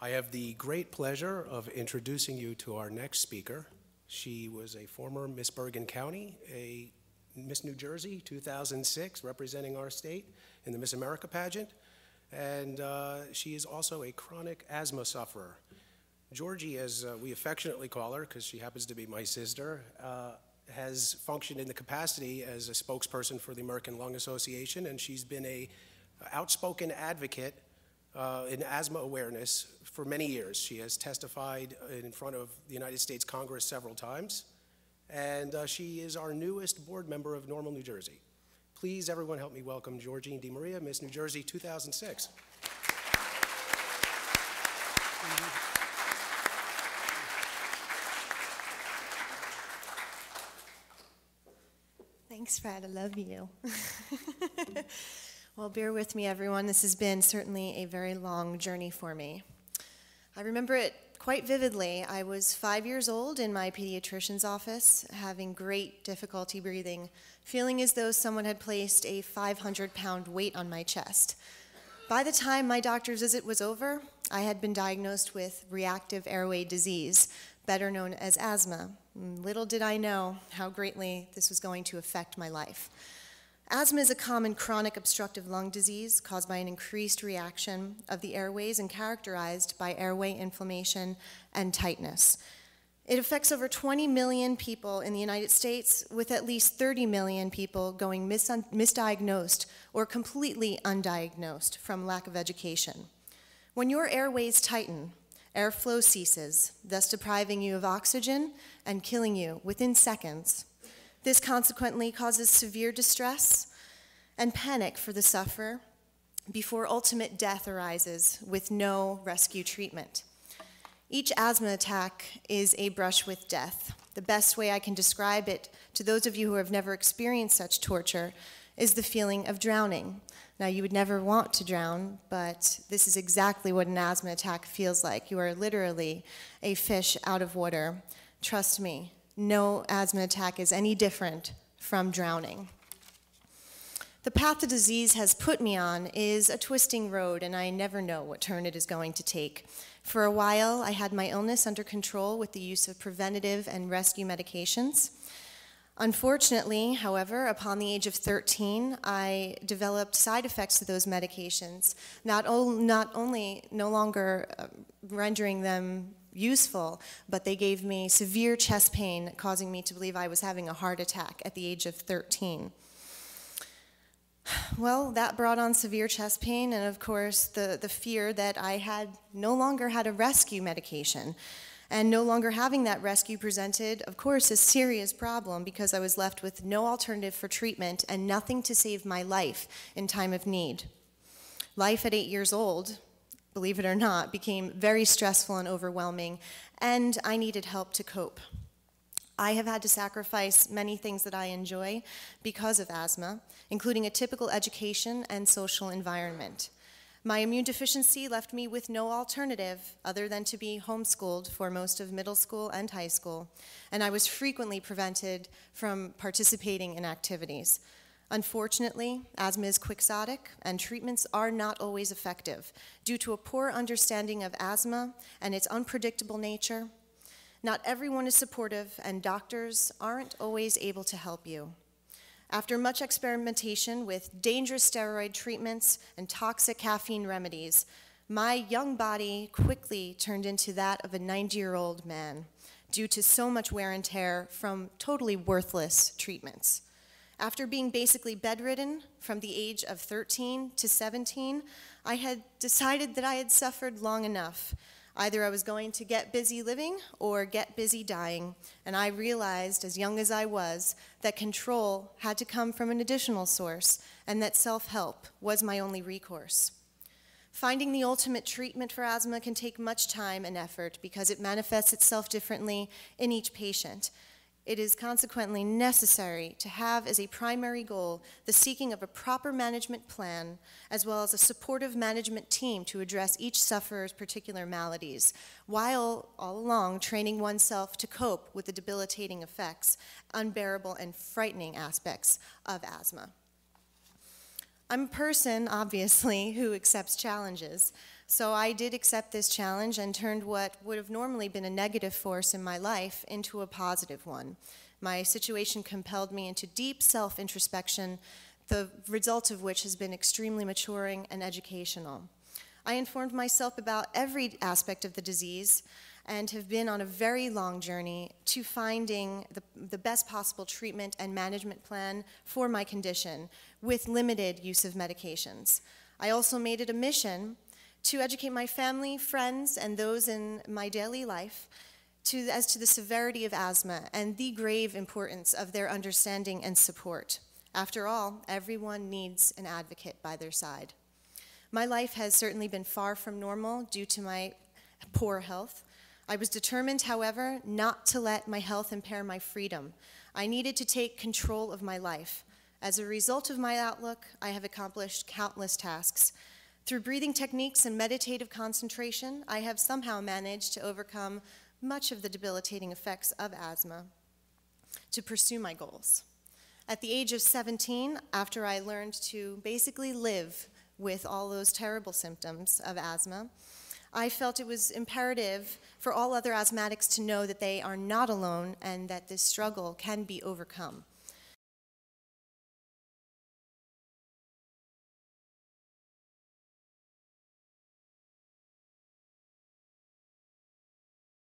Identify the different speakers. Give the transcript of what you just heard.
Speaker 1: I have the great pleasure of introducing you to our next speaker. She was a former Miss Bergen County, a Miss New Jersey 2006, representing our state in the Miss America pageant, and she is also a chronic asthma sufferer. Georgie, as we affectionately call her, because she happens to be my sister, has functioned in the capacity as a spokesperson for the American Lung Association, and she's been an outspoken advocate in asthma awareness for many years. She has testified in front of the United States Congress several times, and she is our newest board member of NORML, New Jersey. Please, everyone, help me welcome Georgine DiMaria, Miss New Jersey 2006.
Speaker 2: Thanks, Fred. I love you. Well, bear with me, everyone. This has been certainly a very long journey for me. I remember it quite vividly. I was 5 years old in my pediatrician's office, having great difficulty breathing, feeling as though someone had placed a 500-pound weight on my chest. By the time my doctor's visit was over, I had been diagnosed with reactive airway disease, better known as asthma. Little did I know how greatly this was going to affect my life. Asthma is a common chronic obstructive lung disease caused by an increased reaction of the airways and characterized by airway inflammation and tightness. It affects over 20 million people in the United States, with at least 30 million people going misdiagnosed or completely undiagnosed from lack of education. When your airways tighten, airflow ceases, thus depriving you of oxygen and killing you within seconds. This consequently causes severe distress and panic for the sufferer before ultimate death arises with no rescue treatment. Each asthma attack is a brush with death. The best way I can describe it to those of you who have never experienced such torture is the feeling of drowning. Now, you would never want to drown, but this is exactly what an asthma attack feels like. You are literally a fish out of water. Trust me, no asthma attack is any different from drowning. The path the disease has put me on is a twisting road, and I never know what turn it is going to take. For a while, I had my illness under control with the use of preventative and rescue medications. Unfortunately, however, upon the age of 13, I developed side effects to those medications, not only no longer rendering them useful, but they gave me severe chest pain, causing me to believe I was having a heart attack at the age of 13. Well, that brought on severe chest pain and, of course, the fear that I had no longer had a rescue medication. And no longer having that rescue presented, of course, a serious problem because I was left with no alternative for treatment and nothing to save my life in time of need. Life at 8 years old, believe it or not, became very stressful and overwhelming, and I needed help to cope. I have had to sacrifice many things that I enjoy because of asthma, including a typical education and social environment. My immune deficiency left me with no alternative other than to be homeschooled for most of middle school and high school, and I was frequently prevented from participating in activities. Unfortunately, asthma is quixotic, and treatments are not always effective due to a poor understanding of asthma and its unpredictable nature. Not everyone is supportive, and doctors aren't always able to help you. After much experimentation with dangerous steroid treatments and toxic caffeine remedies, my young body quickly turned into that of a 90-year-old man due to so much wear and tear from totally worthless treatments. After being basically bedridden from the age of 13 to 17, I had decided that I had suffered long enough. Either I was going to get busy living or get busy dying, and I realized, as young as I was, that control had to come from an additional source, and that self-help was my only recourse. Finding the ultimate treatment for asthma can take much time and effort because it manifests itself differently in each patient. It is consequently necessary to have as a primary goal the seeking of a proper management plan, as well as a supportive management team to address each sufferer's particular maladies, while all along training oneself to cope with the debilitating effects, unbearable and frightening aspects of asthma. I'm a person, obviously, who accepts challenges, So I did accept this challenge and turned what would have normally been a negative force in my life into a positive one. My situation compelled me into deep self-introspection, the result of which has been extremely maturing and educational. I informed myself about every aspect of the disease and have been on a very long journey to finding the best possible treatment and management plan for my condition with limited use of medications. I also made it a mission to educate my family, friends, and those in my daily life as to the severity of asthma and the grave importance of their understanding and support. After all, everyone needs an advocate by their side. My life has certainly been far from normal due to my poor health. I was determined, however, not to let my health impair my freedom. I needed to take control of my life. As a result of my outlook, I have accomplished countless tasks. Through breathing techniques and meditative concentration, I have somehow managed to overcome much of the debilitating effects of asthma to pursue my goals. At the age of 17, after I learned to basically live with all those terrible symptoms of asthma, I felt it was imperative for all other asthmatics to know that they are not alone and that this struggle can be overcome.